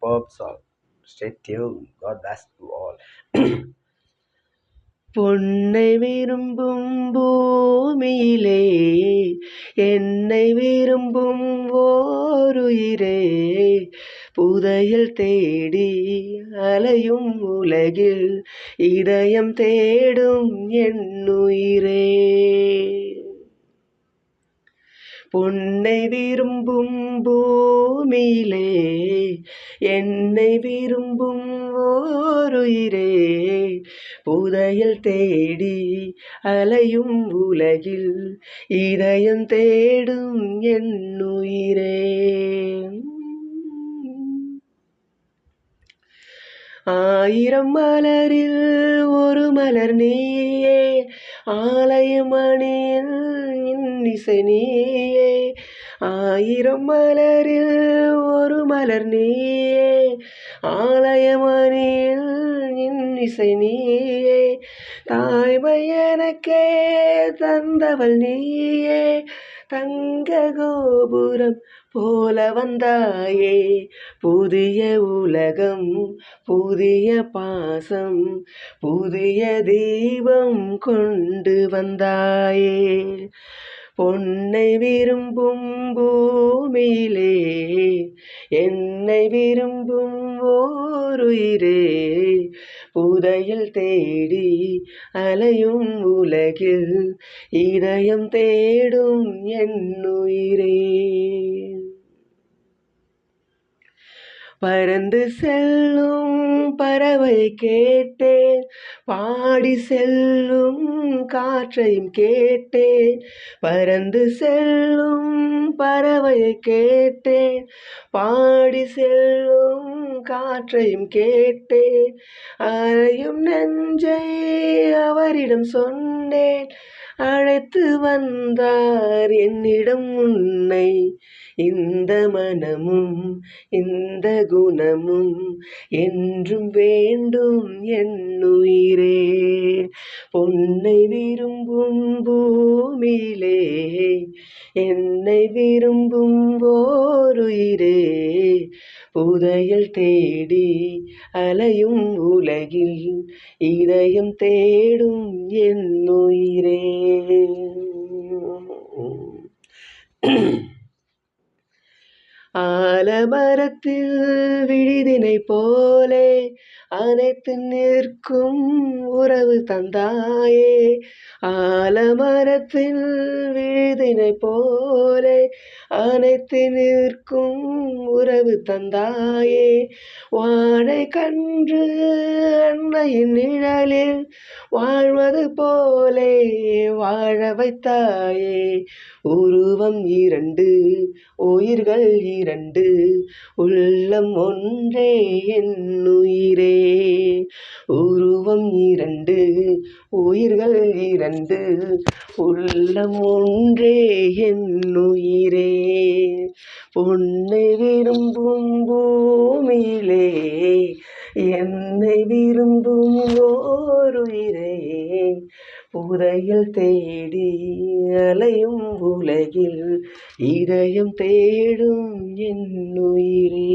superb song. Stay tuned. God bless you all. பொன்னை விரும்பும் பூமியிலே என்னை விரும்பும் ஓருயிரே, புதையல் தேடி அலையும் உலகில் இதயம் தேடும் என்னுயிரே. பொன்னை விரும்பும் பூமியிலே என்னை விரும்பும் ஓருயிரே, புதையல் தேடி அலையும் உலகில் இதயம் தேடும் என்னுயிரே. ஆயிரம் மலரில் ஒரு மலர் நீயே, ஆலயமணியில் இன்னிசை நீயே. ஆயிரம் மலரில் ஒரு மலர் நீயே, ஆலயமணியில் இன்னிசை நீயே. தாய்மை எனக்கே தந்தவள் நீயே, தங்க கோபுரம் போல வந்தாயே. புதிய உலகம் புதிய பாசம் புதிய தீபம் கொண்டு வந்தாயே. பொன்னை விரும்பும் பூமியிலே என்னை விரும்பும் ஓருயிரே, புதையல் தேடி அலையும் உலகில் இதயம் தேடும் என்னுயிரே. பறந்து செல்லும் பறவை கேட்டேன், பாடி செல்லும் காற்றையும் கேட்டேன். பறந்து செல்லும் பறவையை கேட்டேன், பாடி செல்லும் காற்றையும் கேட்டேன். அறையும் நெஞ்சை அவரிடம் சொன்னேன், அழைத்து வந்தார் என்னிடம் உன்னை. இந்த மனமும் இந்த குணமும் என்றும் வேண்டும் என்னுயிரே. பொன்னை விரும்பும் பூமியிலே என்னை விரும்பும் ஓருயிரே, புதையல் தேடி அலையும் உலகில் இதயம் தேடும் என்னுயிரே. ஆலமரத்தில் விழிதினை போலே அனைத்து நிற்கும் உறவு தந்தாயே. ஆலமரத்தில் விழிதினை போலே அனைத்து நிற்கும் உறவு தந்தாயே. வாழை கன்று அன்னையின் நிழலில் வாழ்வது போலே வாழ வைத்தாயே. உருவம் இரண்டு உயிர்கள் இரண்டு, உள்ளம் ஒன்றே என்னுயிரே. உருவம் இரண்டு உயிர்கள் இரண்டு, உள்ளம் ஒன்றே என்னுயிரே. பொன்னை விரும்பும் பூமியிலே என்னை விரும்பும் ஓருயிரே, புதையல் தேடி அலையும் உலகில் இதயம் தேடும் என்னுயிரே.